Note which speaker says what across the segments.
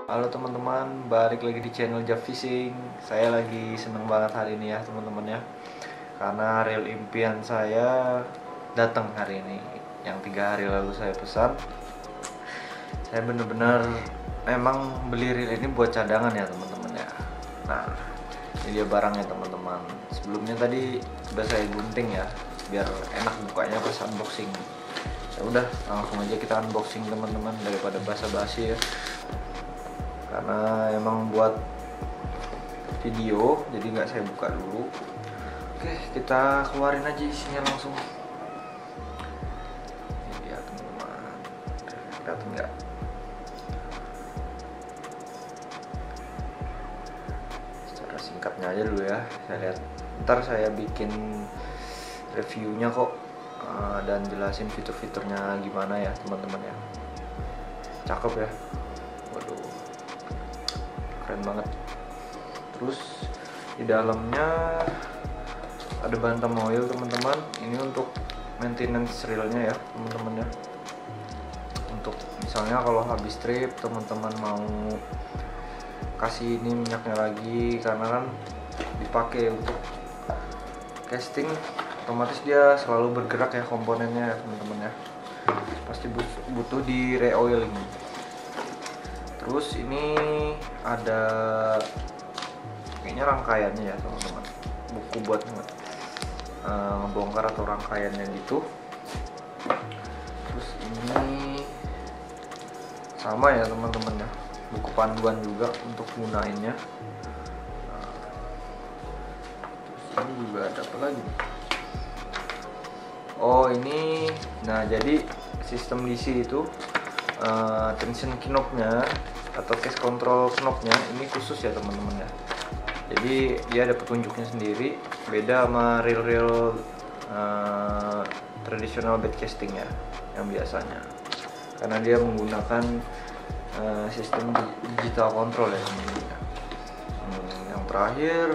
Speaker 1: Halo teman-teman, balik lagi di channel Jav Fishing. Saya lagi seneng banget hari ini ya teman-teman ya, karena reel impian saya datang hari ini. Yang 3 hari lalu saya pesan. Saya bener-bener emang beli reel ini buat cadangan ya teman-teman ya. Nah, ini dia barangnya teman-teman. Sebelumnya tadi sudah saya gunting ya, biar enak bukanya pas unboxing. Ya udah, langsung aja kita unboxing teman-teman daripada basa-basi ya. Karena emang buat video jadi nggak saya buka dulu. Oke, kita keluarin aja isinya langsung. Ini dia teman-teman, kelihatan nggak? Secara singkatnya aja dulu ya, saya lihat ntar saya bikin reviewnya kok, dan jelasin fitur-fiturnya gimana ya teman-teman ya. Cakep ya, waduh, keren banget. Terus di dalamnya ada bantam oil teman-teman. Ini untuk maintenance reelnya ya teman-teman ya. Untuk misalnya kalau habis trip teman-teman mau kasih ini minyaknya lagi, karena kan dipakai untuk casting, otomatis dia selalu bergerak ya komponennya ya teman-teman ya. Pasti butuh di re-oiling. Terus ini ada kayaknya rangkaiannya ya teman-teman, buku buat ngebongkar atau rangkaiannya gitu. Terus ini sama ya teman-teman ya, buku panduan juga untuk gunainnya. Terus ini juga ada apa lagi nih? Oh ini, nah jadi sistem DC itu tension knob-nya atau case control knob-nya ini khusus ya teman-teman ya. Jadi dia ada petunjuknya sendiri, beda sama reel-reel tradisional bait casting ya yang biasanya, karena dia menggunakan sistem digital control ya teman-teman ya. Yang terakhir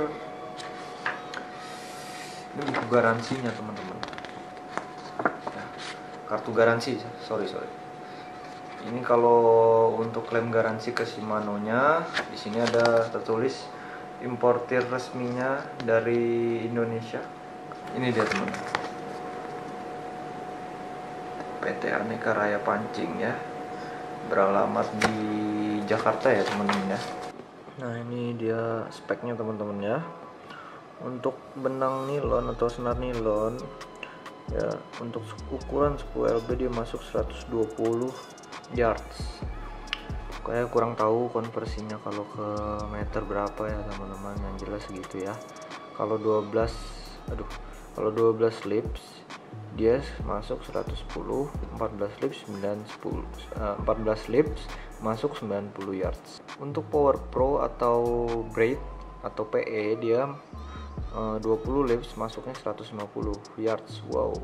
Speaker 1: ini buku garansinya teman-teman ya, kartu garansi, sorry. Ini kalau untuk klaim garansi ke Shimano-nya, di sini ada tertulis importir resminya dari Indonesia. Ini dia teman-teman, PT Aneka Raya Pancing ya, beralamat di Jakarta ya teman-teman ya. Nah ini dia speknya teman-teman ya. Untuk benang nilon atau senar nilon ya, untuk ukuran 10 lb dia masuk 120 yards. Kayak kurang tahu konversinya kalau ke meter berapa ya teman-teman, yang jelas segitu ya. Kalau 12 lips dia masuk 110, 14 lips 910, 14 lips masuk 90 yards. Untuk Power Pro atau braid atau PE dia 20 lips masuknya 150 yards. Wow,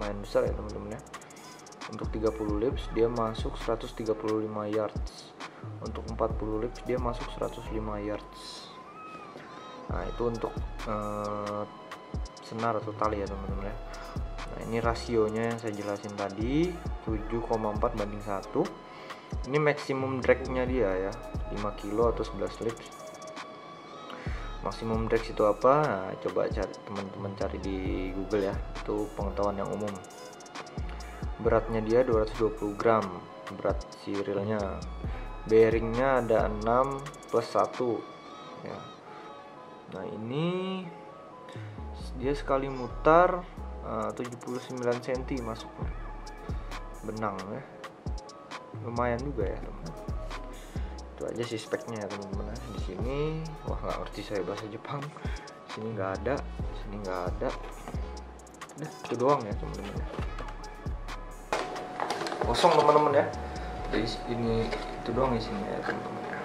Speaker 1: main besar ya teman-teman ya. Untuk 30 lips dia masuk 135 yards. Untuk 40 lips dia masuk 105 yards. Nah itu untuk senar atau tali ya teman-teman ya. Nah ini rasionya yang saya jelasin tadi, 7,4:1. Ini maksimum drag-nya dia ya, 5 kilo atau 11 lips. Maksimum drag itu apa? Nah, coba teman-teman cari di Google ya, itu pengetahuan yang umum. Beratnya dia 220 gram berat si reelnya. Bearingnya ada 6 plus 1 ya. Nah ini dia sekali mutar 79 cm masuknya benang ya, lumayan juga ya teman-teman. Itu aja sih speknya ya teman-teman. Di sini wah nggak ngerti saya bahasa Jepang, sini nggak ada, sini nggak ada. Nah itu doang ya teman-teman ya, kosong teman-teman ya. Jadi ini itu doang isinya ya teman-teman ya.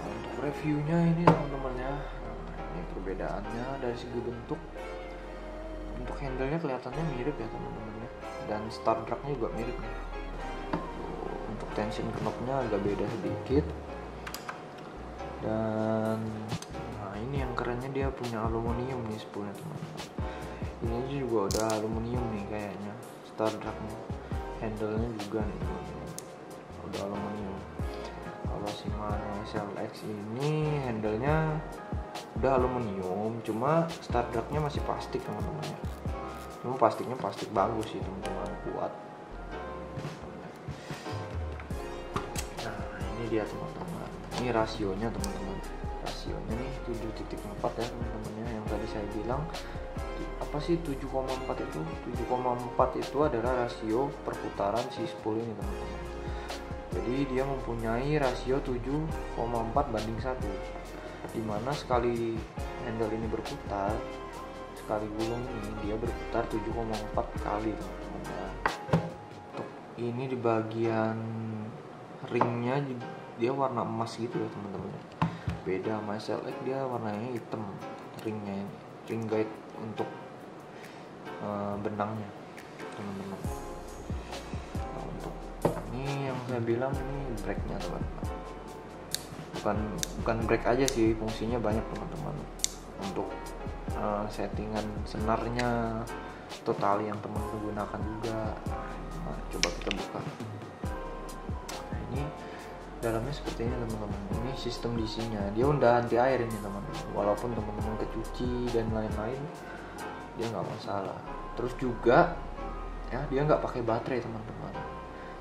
Speaker 1: Untuk reviewnya ini teman-teman ya, ini perbedaannya dari segi bentuk. Untuk handle-nya kelihatannya mirip ya teman-teman ya, dan star drag-nya juga mirip nih. Untuk tension knob-nya agak beda sedikit, dan ini yang kerennya, dia punya aluminium nih spoolnya teman-teman. Ini juga udah aluminium nih kayaknya, star dragnya. Handle-nya juga nih teman-teman, udah aluminium. Kalau Shimano SLX ini handle-nya udah aluminium, cuma star dragnya masih plastik teman-teman ya. Cuma plastiknya plastik bagus sih teman-teman, kuat. Nah ini dia teman-teman, ini rasionya teman-teman. Rasionya nih 7.4 ya teman-teman ya. Yang tadi saya bilang apa sih 7,4 itu? 7,4 itu adalah rasio perputaran si spool ini teman-teman. Jadi dia mempunyai rasio 7,4 banding 1, dimana sekali handle ini berputar, sekali gulung ini dia berputar 7,4 kali teman-teman ya. Untuk ini di bagian ringnya dia warna emas gitu ya teman-teman. Beda sama SLX, dia warnanya hitam ringnya ini, ring guide untuk benangnya teman-teman. Nah, untuk ini yang saya bilang ini brake-nya teman-teman, bukan brake aja sih, fungsinya banyak teman-teman. Untuk settingan senarnya, totali yang teman gunakan juga. Nah, coba kita buka. Nah, ini dalamnya seperti ini teman-teman. Ini sistem DC-nya, dia udah anti air ini teman-teman. Walaupun teman-teman kecuci dan lain-lain, dia nggak masalah. Terus juga ya dia nggak pakai baterai teman-teman.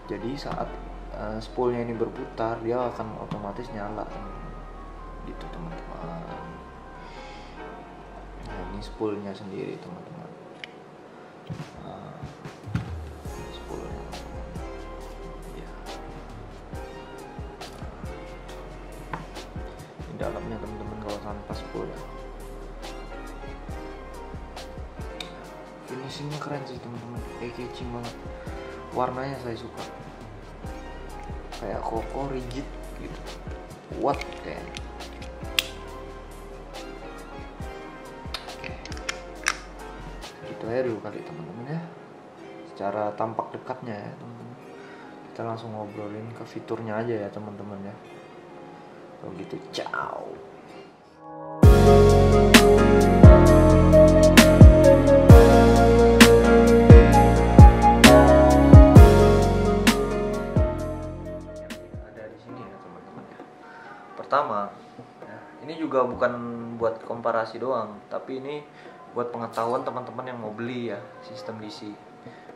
Speaker 1: Jadi saat spoolnya ini berputar, dia akan otomatis nyala teman-teman. Gitu teman-teman. Nah ini spoolnya sendiri teman-teman. Nah, ini spoolnya teman-teman. Ya. Ini dalamnya teman-teman kalau tanpa spool ya. Finishingnya keren sih teman-teman, catching banget. Warnanya saya suka, kayak kokoh, rigid gitu, kuat kayak. Oke, gitu aja dulu kali teman-teman ya, secara tampak dekatnya ya teman-teman. Kita langsung ngobrolin ke fiturnya aja ya teman-teman ya. Kalau gitu, ciao. Pertama, ya, ini juga bukan buat komparasi doang, tapi ini buat pengetahuan teman-teman yang mau beli ya sistem DC,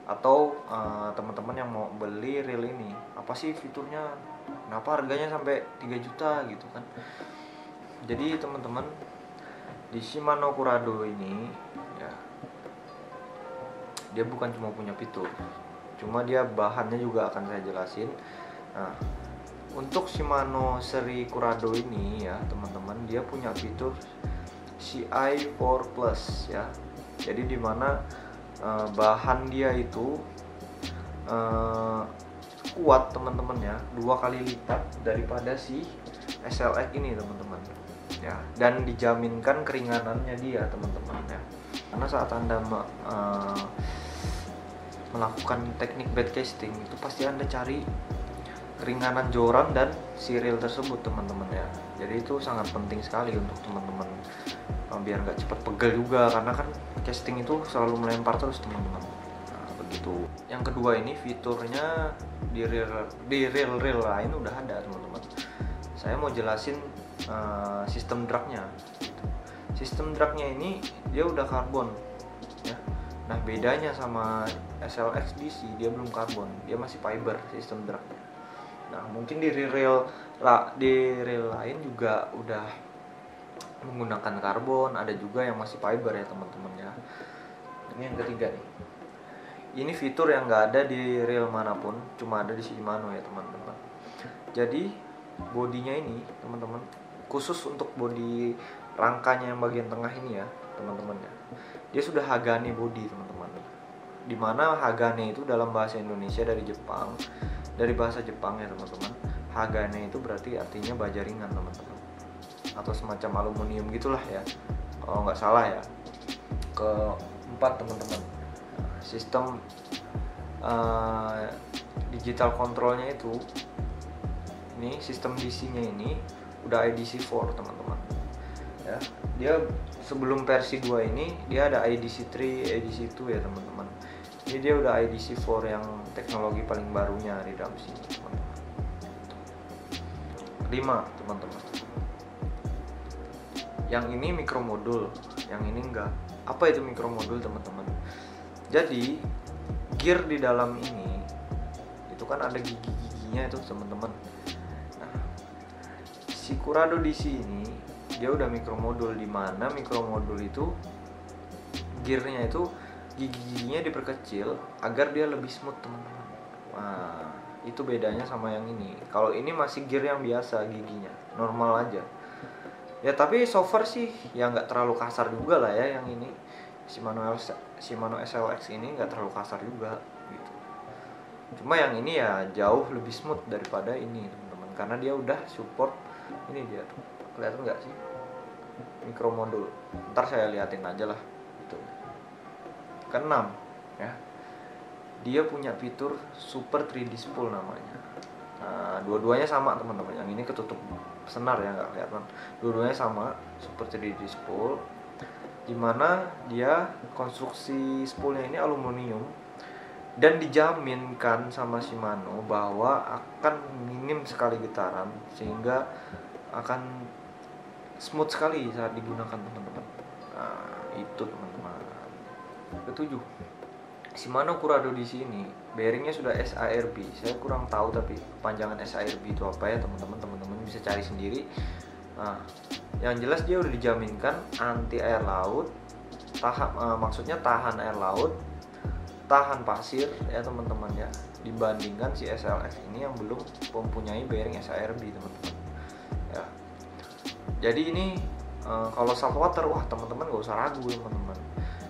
Speaker 1: atau teman-teman yang mau beli reel ini. Apa sih fiturnya? Kenapa harganya sampai 3 juta gitu kan? Jadi teman-teman, di Shimano Curado ini ya, dia bukan cuma punya fitur, cuma dia bahannya juga akan saya jelasin. Nah, untuk Shimano seri Curado ini ya teman-teman, dia punya fitur CI4 Plus ya. Jadi dimana bahan dia itu kuat teman-teman ya, 2 kali lipat daripada si SLX ini teman-teman ya, dan dijaminkan keringanannya dia teman-teman ya. Karena saat Anda melakukan teknik bed casting itu pasti Anda cari keringanan joran dan si reel tersebut teman-teman ya. Jadi itu sangat penting sekali untuk teman-teman biar nggak cepat pegel juga, karena kan casting itu selalu melempar terus teman-teman. Nah, begitu. Yang kedua, ini fiturnya di reel lain udah ada teman-teman. Saya mau jelasin sistem dragnya gitu. Sistem dragnya ini dia udah karbon ya. Nah bedanya sama SLX DC, dia belum karbon, dia masih fiber sistem dragnya. Nah mungkin di reel lain juga udah menggunakan karbon, ada juga yang masih fiber ya teman-teman ya. Ini yang ketiga nih. Ini fitur yang nggak ada di reel manapun, cuma ada di Shimano ya teman-teman. Jadi bodinya ini teman-teman, khusus untuk bodi rangkanya yang bagian tengah ini ya teman-teman ya, dia sudah Hagane body teman-teman. Dimana Hagane itu dalam bahasa Indonesia dari bahasa Jepang ya teman-teman. Hagane itu berarti artinya baja ringan teman-teman, atau semacam aluminium gitulah ya kalau nggak salah ya. Keempat teman-teman, sistem digital controlnya itu, ini sistem DC nya ini udah IDC4 teman-teman. ya. Dia sebelum versi 2 ini dia ada IDC3, IDC2 ya teman-teman. Ini dia udah IDC4 yang teknologi paling barunya di dalam sini teman-teman. 5 teman-teman. Yang ini mikromodul, yang ini enggak. Apa itu mikromodul teman-teman? Jadi gear di dalam ini itu kan ada gigi-giginya itu teman-teman. Nah, si Curado DC ini dia udah mikromodul, di mana mikromodul itu gearnya itu gigi-giginya diperkecil agar dia lebih smooth teman-teman. Nah, itu bedanya sama yang ini. Kalau ini masih gear yang biasa, giginya normal aja. Ya tapi so far sih ya nggak terlalu kasar juga lah ya yang ini. Shimano SLX ini nggak terlalu kasar juga gitu. Cuma yang ini ya jauh lebih smooth daripada ini teman-teman, karena dia udah support ini dia tuh. Kelihatan nggak sih? Mikromodul. Ntar saya liatin aja lah gitu. Keenam ya. Dia punya fitur Super 3D Spool namanya. Nah, dua-duanya sama teman-teman. Yang ini ketutup senar ya, nggak kelihatan. Dua-duanya sama, Super 3D Spool. Dimana dia konstruksi spoolnya ini aluminium dan dijaminkan sama Shimano bahwa akan minim sekali getaran sehingga akan smooth sekali saat digunakan teman-teman. Nah, itu teman-teman. Ketujuh, Shimano Curado di sini bearingnya sudah SARB. Saya kurang tahu tapi panjangan SARB itu apa ya teman-teman. Teman-teman bisa cari sendiri. Nah, yang jelas dia udah dijaminkan anti air laut, maksudnya tahan air laut, tahan pasir ya teman-teman ya. Dibandingkan si SLX ini yang belum mempunyai bearing SARB teman-teman. Ya. Jadi ini kalau saltwater wah teman-teman gak usah ragu teman-teman.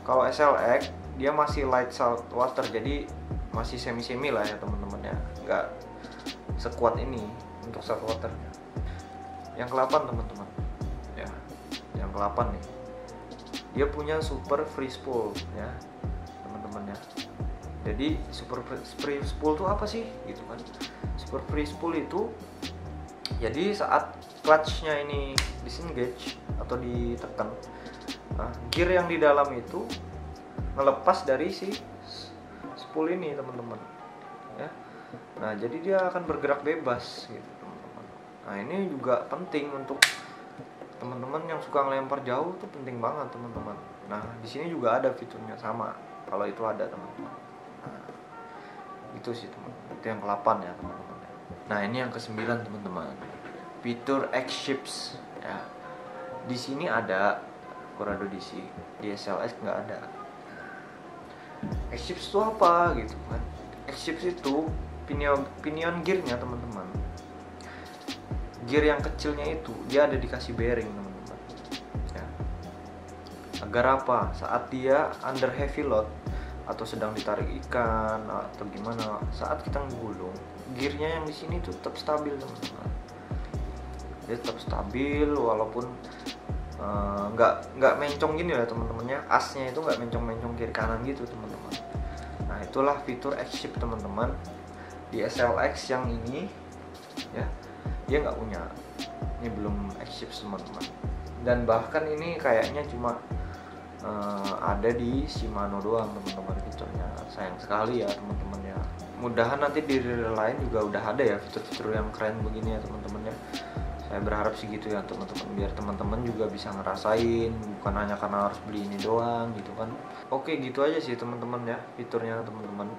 Speaker 1: Kalau SLX dia masih light saltwater, jadi masih semi-semi lah ya teman-teman ya, nggak sekuat ini untuk saltwaternya. Yang ke-8 teman-teman ya, yang ke-8 nih, dia punya super free spool ya teman-teman ya. Jadi super free spool itu apa sih gitu kan? Super free spool itu jadi saat clutchnya ini disengage atau ditekan, gear yang di dalam itu ngelepas dari si spool ini teman-teman ya. Nah jadi dia akan bergerak bebas gitu teman-teman. Nah ini juga penting untuk teman-teman yang suka ngelempar jauh tuh, penting banget teman-teman. Nah di sini juga ada fiturnya sama kalau itu ada teman-teman. Nah itu sih teman-teman, itu yang ke-8 ya teman-teman. Nah ini yang ke-9 teman-teman, fitur X-Ships ya. Di sini ada Curado DC, di SLX nggak ada. X-Ships itu apa gitu kan? X-Ships itu pinion gearnya teman-teman. Gear yang kecilnya itu dia ada dikasih bearing teman-teman ya. Agar apa? Saat dia under heavy load atau sedang ditarik ikan atau gimana, saat kita ngegulung, gearnya yang di sini tuh tetap stabil teman-teman. Dia tetap stabil walaupun nggak mencong gini ya teman-temannya, asnya itu nggak mencong-mencong kiri kanan gitu teman-teman. Nah itulah fitur X-Ship teman-teman di SLX yang ini ya, dia nggak punya, ini belum X-Ship teman-teman. Dan bahkan ini kayaknya cuma ada di Shimano doang teman-teman fiturnya. Sayang sekali ya teman-teman ya. Mudahan nanti di real lain juga udah ada ya fitur-fitur yang keren begini ya teman-teman ya. Saya berharap sih gitu ya teman-teman, biar teman-teman juga bisa ngerasain, bukan hanya karena harus beli ini doang gitu kan. Oke gitu aja sih teman-teman ya fiturnya teman-teman.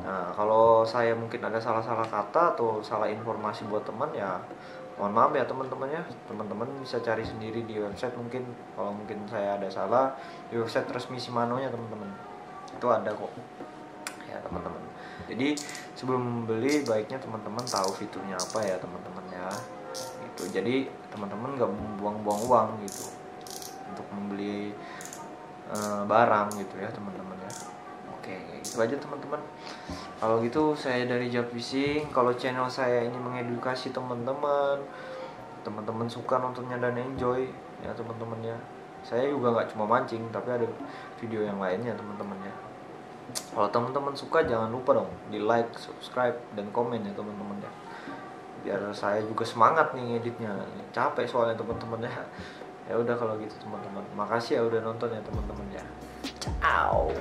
Speaker 1: Nah kalau saya mungkin ada salah-salah kata atau salah informasi buat teman ya mohon maaf ya teman-teman ya. Teman-teman bisa cari sendiri di website, mungkin kalau mungkin saya ada salah di website resmi Shimano nya teman-teman, itu ada kok ya teman-teman. Jadi sebelum beli baiknya teman-teman tahu fiturnya apa ya teman-teman ya gitu. Jadi teman-teman nggak buang-buang uang gitu untuk membeli barang gitu ya teman-teman ya. Oke itu aja teman-teman. Kalau gitu saya dari Jab Fishing. Kalau channel saya ini mengedukasi teman-teman, teman-teman suka nontonnya dan enjoy ya teman-teman ya. Saya juga nggak cuma mancing tapi ada video yang lainnya teman-teman ya. Kalau teman-teman suka jangan lupa dong di like, subscribe, dan komen ya teman-teman ya, biar saya juga semangat nih ngeditnya. Capek soalnya teman-teman ya. Ya udah kalau gitu teman-teman, makasih ya udah nonton ya teman-teman ya. Ciao.